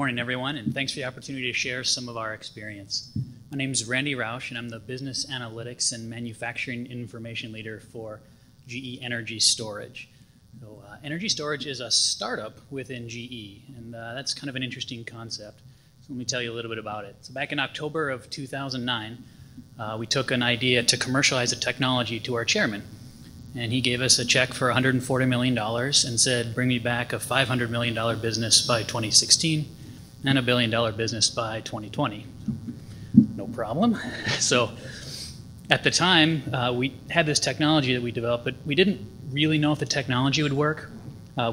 morning, everyone, and thanks for the opportunity to share some of our experience. My name is Randy Rouche, and I'm the Business Analytics and Manufacturing Information Leader for GE Energy Storage. So, energy storage is a startup within GE, and that's kind of an interesting concept. So let me tell you a little bit about it. So back in October of 2009, we took an idea to commercialize a technology to our chairman. And he gave us a check for $140 million and said, bring me back a $500 million business by 2016 and a $1 billion business by 2020. No problem. So at the time, we had this technology that we developed, but we didn't really know if the technology would work.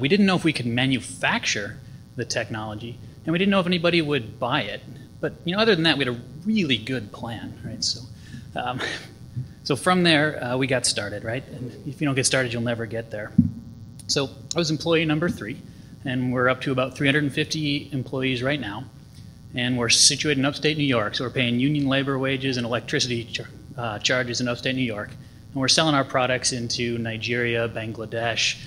We didn't know if we could manufacture the technology, and we didn't know if anybody would buy it. But other than that, we had a really good plan, right? So from there, we got started, right? And if you don't get started, you'll never get there. So I was employee number 3, and we're up to about 350 employees right now. And we're situated in upstate New York, so we're paying union labor wages and electricity charges in upstate New York. And we're selling our products into Nigeria, Bangladesh,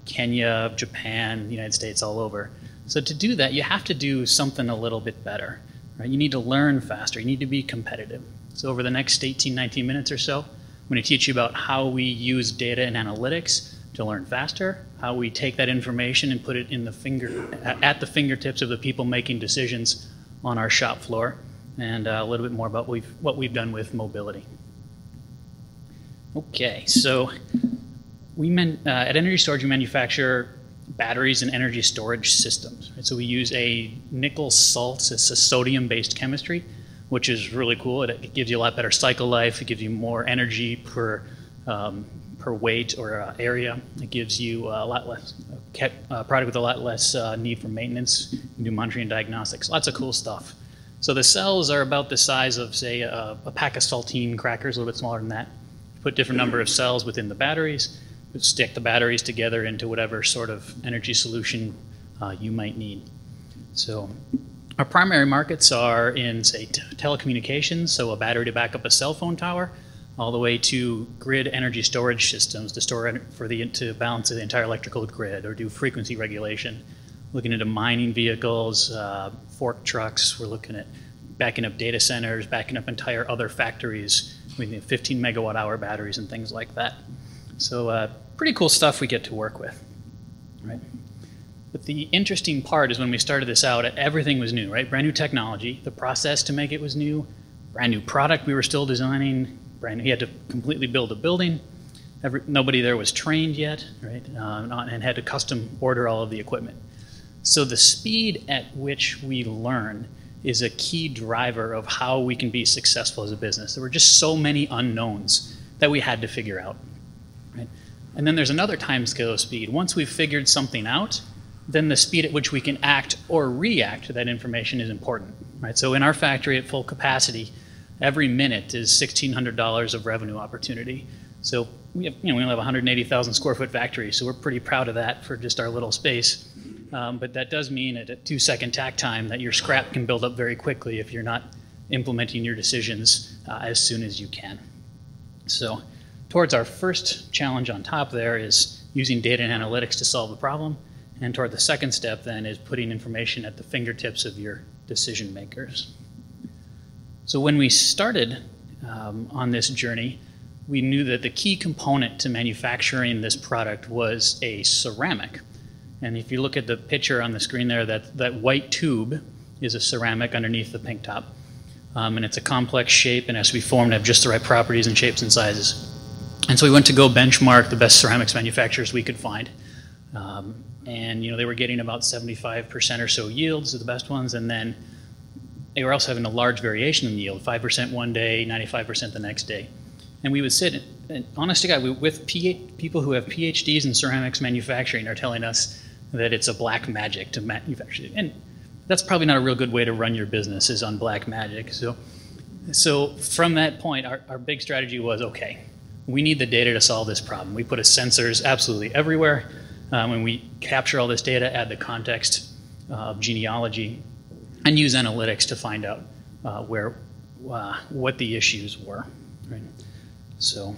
Kenya, Japan, the United States, all over. So to do that, you have to do something a little bit better, right? You need to learn faster. You need to be competitive. So over the next 18, 19 minutes or so, I'm going to teach you about how we use data and analytics to learn faster, how we take that information and put it in at the fingertips of the people making decisions on our shop floor, and a little bit more about what we've done with mobility. Okay, so at Energy Storage, we manufacture batteries and energy storage systems. Right? So we use a nickel salt, it's a sodium-based chemistry, which is really cool. It gives you a lot better cycle life. It gives you more energy per weight or area. It gives you a lot less product with a lot less need for maintenance. You can do monitoring and diagnostics. Lots of cool stuff. So the cells are about the size of, say, a pack of saltine crackers, a little bit smaller than that. Put different number of cells within the batteries. Stick the batteries together into whatever sort of energy solution you might need. So our primary markets are in, say, telecommunications, so a battery to back up a cell phone tower, all the way to grid energy storage systems to store to balance the entire electrical grid or do frequency regulation. Looking into mining vehicles, fork trucks. We're looking at backing up data centers, backing up entire other factories with 15 megawatt hour batteries and things like that. So pretty cool stuff we get to work with, right? But the interesting part is when we started this out, everything was new, right? Brand new technology. The process to make it was new. Brand new product we were still designing. Brand new. He had to completely build a building. Nobody there was trained yet, right? And had to custom order all of the equipment. So the speed at which we learn is a key driver of how we can be successful as a business. There were just so many unknowns that we had to figure out, right? And then there's another time scale of speed. Once we've figured something out, then the speed at which we can act or react to that information is important, right? So in our factory at full capacity, every minute is $1,600 of revenue opportunity. So we only have 180,000 square foot factory, so we're pretty proud of that for just our little space. But that does mean at a 2-second tack time that your scrap can build up very quickly if you're not implementing your decisions as soon as you can. So towards our first challenge on top there is using data and analytics to solve the problem. And toward the second step then is putting information at the fingertips of your decision makers. So when we started on this journey, we knew that the key component to manufacturing this product was a ceramic. And if you look at the picture on the screen there, that white tube is a ceramic underneath the pink top. And it's a complex shape and has to be formed to have just the right properties and shapes and sizes. And so we went to go benchmark the best ceramics manufacturers we could find. And they were getting about 75% or so yields of the best ones, and then they were also having a large variation in yield, 5% one day, 95% the next day. And we would sit, and honest to God, with people who have PhDs in ceramics manufacturing are telling us that it's a black magic to manufacture. And that's probably not a real good way to run your business, is on black magic. So from that point, our big strategy was, okay, we need the data to solve this problem. We put sensors absolutely everywhere. When we capture all this data, add the context of genealogy, and use analytics to find out what the issues were. Right? So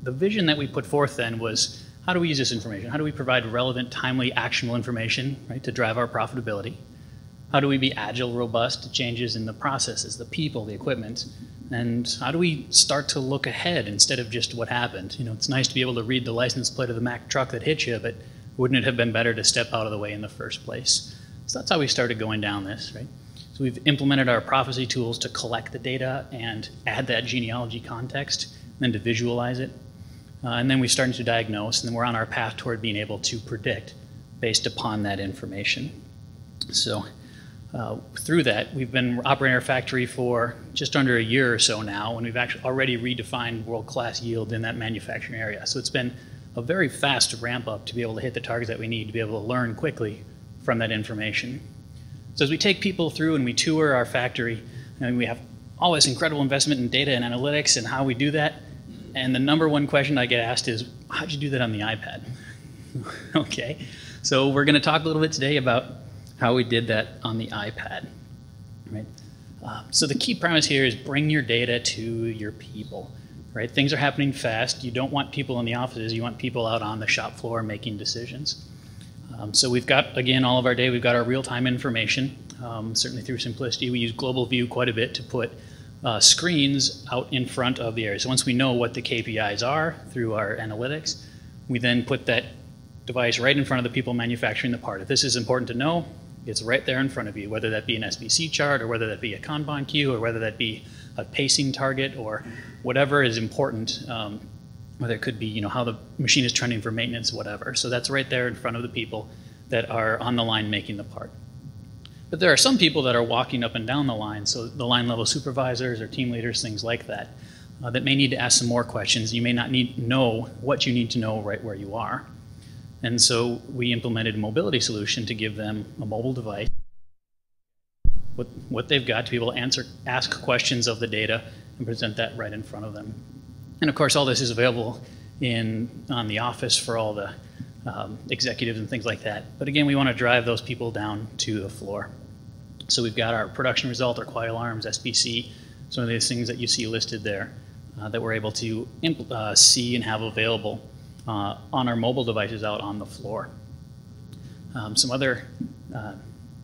the vision that we put forth then was how do we use this information? How do we provide relevant, timely, actionable information, right, to drive our profitability? How do we be agile, robust to changes in the processes, the people, the equipment? And how do we start to look ahead instead of just what happened? You know, it's nice to be able to read the license plate of the Mack truck that hit you, but wouldn't it have been better to step out of the way in the first place? So that's how we started going down this, right? So we've implemented our prophecy tools to collect the data and add that genealogy context, and then to visualize it. And then we're starting to diagnose, and then we're on our path toward being able to predict based upon that information. So through that, we've been operating our factory for just under a year or so now, and we've actually already redefined world-class yield in that manufacturing area. So it's been a very fast ramp up to be able to hit the targets that we need to be able to learn quickly from that information. So as we take people through and we tour our factory, and we have all this incredible investment in data and analytics and how we do that, and the number one question I get asked is, how'd you do that on the iPad? Okay, so we're going to talk a little bit today about how we did that on the iPad. Right? So the key premise here is bring your data to your people. Right? Things are happening fast. You don't want people in the offices. You want people out on the shop floor making decisions. So we've got, again, all of our data. We've got our real-time information. Certainly through simplicity, we use Global View quite a bit to put screens out in front of the area. So once we know what the KPIs are through our analytics, we then put that device right in front of the people manufacturing the part. If this is important to know, it's right there in front of you, whether that be an SBC chart or whether that be a Kanban queue or whether that be a pacing target or whatever is important, whether it could be, you know, how the machine is trending for maintenance, whatever. So that's right there in front of the people that are on the line making the part. But there are some people that are walking up and down the line, so the line level supervisors or team leaders, things like that, that may need to ask some more questions. You may not know what you need to know right where you are. And so we implemented a mobility solution to give them a mobile device, what they've got to be able to ask questions of the data and present that right in front of them. And of course, all this is available on the office for all the executives and things like that. But again, we want to drive those people down to the floor. So we've got our production result, our quiet alarms, SBC, some of these things that you see listed there that we're able to see and have available on our mobile devices out on the floor. Some other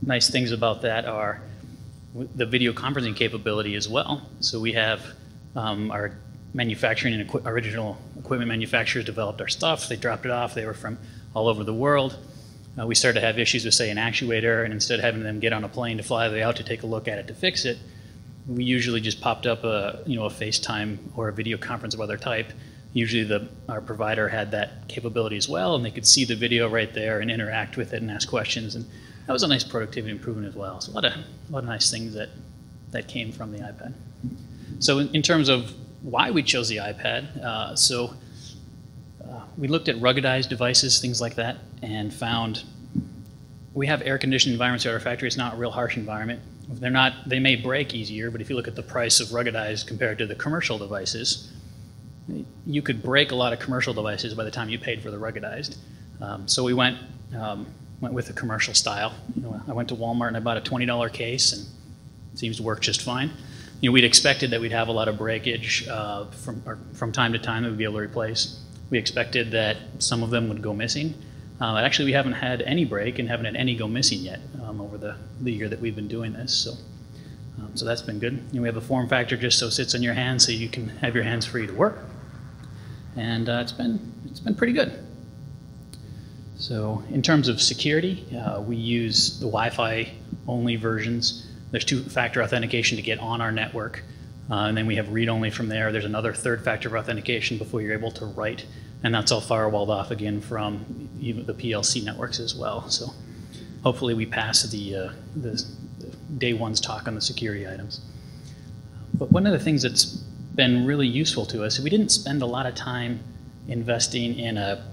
nice things about that are the video conferencing capability as well. So we have our manufacturing and original equipment manufacturers developed our stuff. They dropped it off. They were from all over the world. We started to have issues with, say, an actuator, and instead of having them get on a plane to fly way out to take a look at it to fix it, we usually just popped up a FaceTime or a video conference of other type. Usually our provider had that capability as well, and they could see the video right there and interact with it and ask questions. And that was a nice productivity improvement as well. So a lot of nice things that came from the iPad. So in terms of why we chose the iPad, we looked at ruggedized devices, things like that, and found we have air-conditioned environments at our factory. It's not a real harsh environment. They may break easier, but if you look at the price of ruggedized compared to the commercial devices, you could break a lot of commercial devices by the time you paid for the ruggedized. So we went with the commercial style. I went to Walmart and I bought a $20 case, and it seems to work just fine. We'd expected that we'd have a lot of breakage from time to time that we'd be able to replace. We expected that some of them would go missing. Actually, we haven't had any break and haven't had any go missing yet over the year that we've been doing this. So that's been good. We have a form factor just so it sits in your hand so you can have your hands free to work. And it's been pretty good. So in terms of security, we use the Wi-Fi only versions. There's two-factor authentication to get on our network. And then we have read-only from there. There's another third factor of authentication before you're able to write. And that's all firewalled off again from even the PLC networks as well. So hopefully we pass the day one's talk on the security items. But one of the things that's been really useful to us, we didn't spend a lot of time investing in a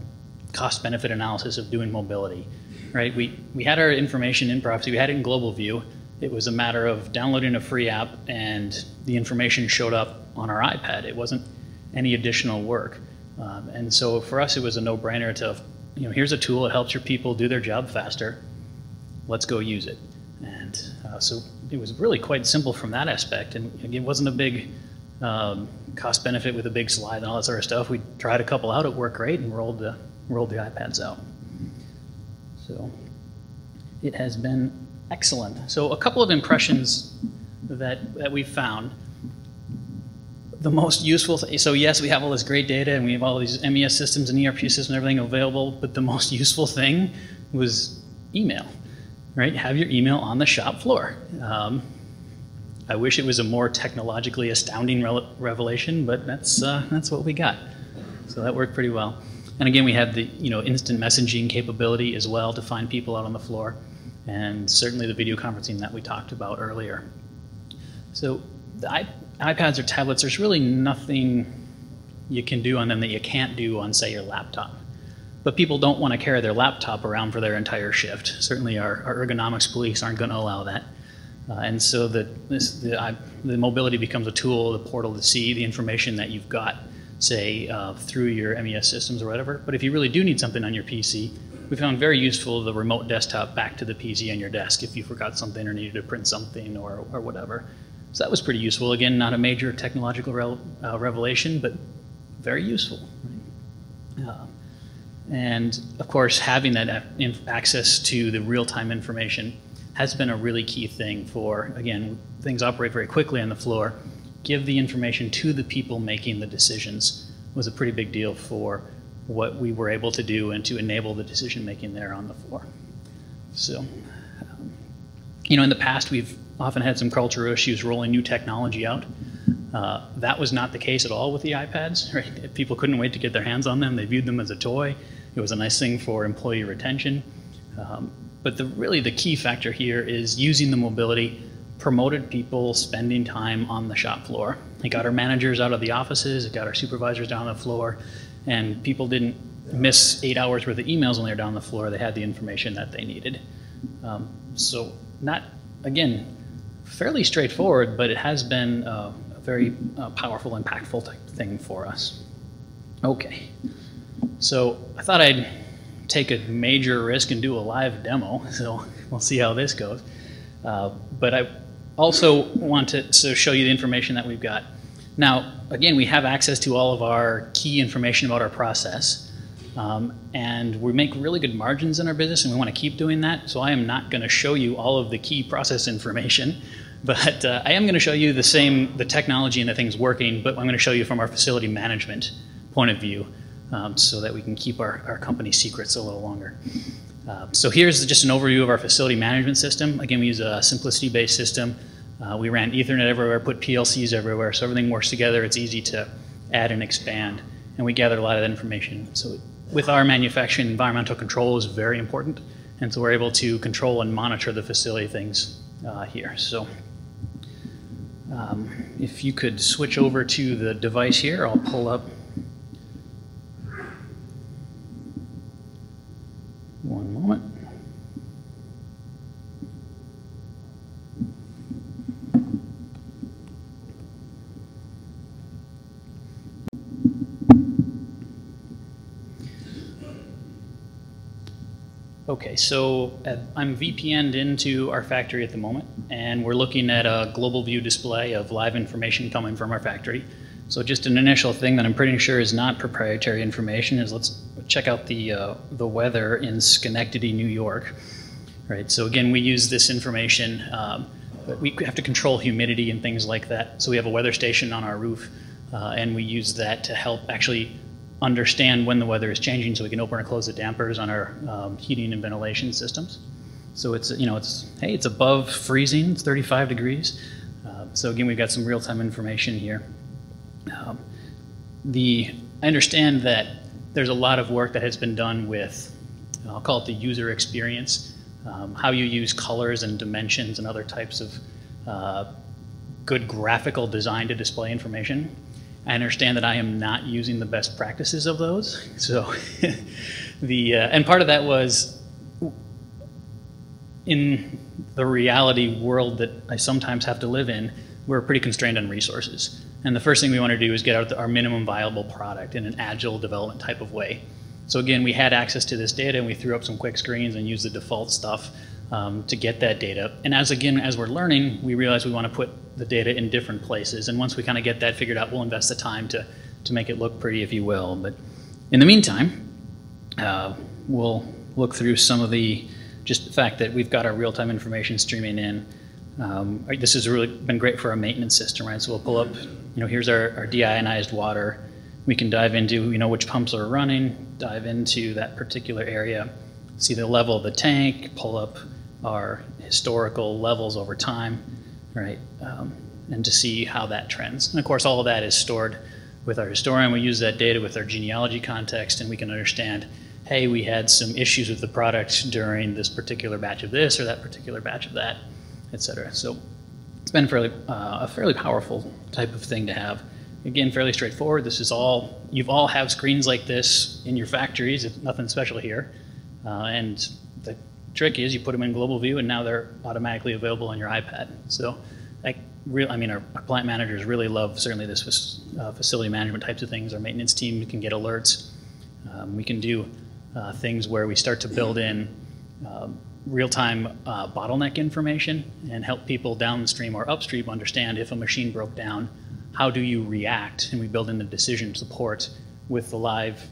cost-benefit analysis of doing mobility. Right? We had our information in Prophecy. We had it in Global View. It was a matter of downloading a free app and the information showed up on our iPad. It wasn't any additional work. And so for us, it was a no-brainer to, here's a tool that helps your people do their job faster. Let's go use it. And so it was really quite simple from that aspect. And again, it wasn't a big cost benefit with a big slide and all that sort of stuff. We tried a couple out, it worked great, and rolled rolled the iPads out. So it has been excellent. So a couple of impressions that we've found. The most useful, so yes, we have all this great data and we have all these MES systems and ERP systems and everything available, but the most useful thing was email, right? Have your email on the shop floor. I wish it was a more technologically astounding revelation, but that's what we got. So that worked pretty well. And again, we had the instant messaging capability as well to find people out on the floor, and certainly the video conferencing that we talked about earlier. So the iPads or tablets, there's really nothing you can do on them that you can't do on, say, your laptop. But people don't want to carry their laptop around for their entire shift. Certainly our ergonomics police aren't going to allow that. And so the mobility becomes a tool, the portal to see the information that you've got, say, through your MES systems or whatever. But if you really do need something on your PC, we found very useful the remote desktop back to the PC on your desk if you forgot something or needed to print something or whatever. So that was pretty useful. Again, not a major technological revelation, but very useful. And of course, having that access to the real-time information has been a really key thing for, again, things operate very quickly on the floor. Give the information to the people making the decisions was a pretty big deal for what we were able to do and to enable the decision making there on the floor. So, in the past, we've often had some cultural issues rolling new technology out. That was not the case at all with the iPads, right? People couldn't wait to get their hands on them. They viewed them as a toy. It was a nice thing for employee retention. But really the key factor here is using the mobility, promoted people spending time on the shop floor. It got our managers out of the offices, it got our supervisors down on the floor, and people didn't miss 8 hours worth of emails when they were down on the floor. They had the information that they needed. So not, again, fairly straightforward, but it has been a very powerful, impactful type thing for us. Okay, so I thought I'd take a major risk and do a live demo, so we'll see how this goes. But I also want to show you the information that we've got. Now, again, we have access to all of our key information about our process, and we make really good margins in our business, and we want to keep doing that, so I am not going to show you all of the key process information, but I am going to show you the technology and the things working, but I'm going to show you from our facility management point of view, so that we can keep our company secrets a little longer. So here's just an overview of our facility management system. Again, we use a simplicity-based system. We ran Ethernet everywhere, put PLCs everywhere, so everything works together. It's easy to add and expand, and we gather a lot of that information. So with our manufacturing, environmental control is very important, and so we're able to control and monitor the facility things here. So if you could switch over to the device here, I'll pull up. One moment. Okay, so I'm VPN'd into our factory at the moment, and we're looking at a global view display of live information coming from our factory. So just an initial thing that I'm pretty sure is not proprietary information is let's check out the weather in Schenectady, New York. Right. So again, we use this information, but we have to control humidity and things like that. So we have a weather station on our roof, and we use that to help actually understand when the weather is changing, so we can open or close the dampers on our heating and ventilation systems. So it's it's above freezing. It's 35 degrees. So again, we've got some real-time information here. I understand that there's a lot of work that has been done with, I'll call it the user experience, how you use colors and dimensions and other types of good graphical design to display information. I understand that I am not using the best practices of those. So and part of that was in the reality world that I sometimes have to live in, we're pretty constrained on resources. And the first thing we want to do is get out our minimum viable product in an agile development type of way. So again, we had access to this data, and we threw up some quick screens and used the default stuff to get that data. And as we're learning, we realize we want to put the data in different places. And once we kind of get that figured out, we'll invest the time to make it look pretty, if you will. But in the meantime, We'll look through some of just the fact that we've got our real-time information streaming in. This has really been great for our maintenance system, right? So we'll pull up, here's our deionized water. We can dive into, which pumps are running, dive into that particular area, see the level of the tank, pull up our historical levels over time, right? And to see how that trends. And of course, all of that is stored with our historian. We use that data with our genealogy context, and we can understand, hey, we had some issues with the product during this particular batch of this or that particular batch of that, et cetera. So it's been a fairly powerful type of thing to have. Again, fairly straightforward. This is you all have screens like this in your factories. It's nothing special here. And the trick is you put them in global view, and now they're automatically available on your iPad. So our plant managers really love certainly this facility management types of things. Our maintenance team can get alerts. We can do things where we start to build in real-time bottleneck information and help people downstream or upstream understand if a machine broke down, how do you react? And we build in the decision support with the live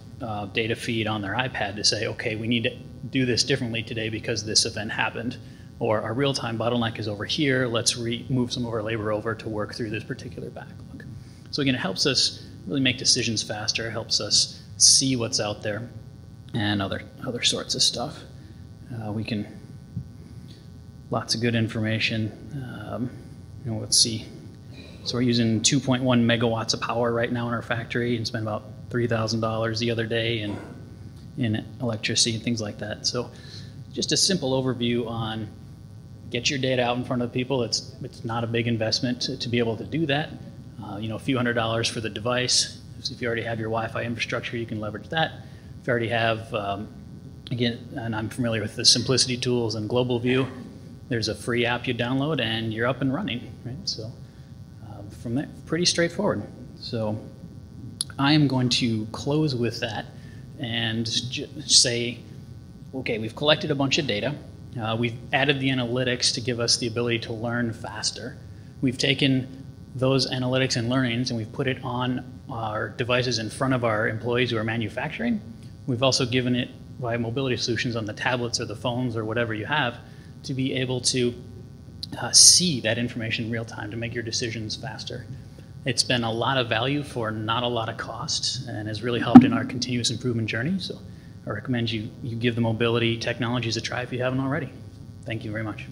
data feed on their iPad to say, okay, we need to do this differently today because this event happened. Or our real-time bottleneck is over here, let's move some of our labor over to work through this particular backlog. So again, it helps us really make decisions faster, it helps us see what's out there, and other sorts of stuff. Lots of good information. Let's see. So we're using 2.1 megawatts of power right now in our factory and spent about $3,000 the other day in electricity and things like that. So just a simple overview on get your data out in front of people. It's not a big investment to be able to do that. A few $100s for the device. If you already have your Wi-Fi infrastructure, you can leverage that. If you already have, again, and I'm familiar with the Simplicity tools and Global View, there's a free app you download and you're up and running, right? So from there, pretty straightforward. So I am going to close with that and say, okay, we've collected a bunch of data. We've added the analytics to give us the ability to learn faster. We've taken those analytics and learnings and we've put it on our devices in front of our employees who are manufacturing. We've also given it via mobility solutions on the tablets or the phones or whatever you have to be able to see that information in real time to make your decisions faster. It's been a lot of value for not a lot of cost and has really helped in our continuous improvement journey. So I recommend you give the mobility technologies a try if you haven't already. Thank you very much.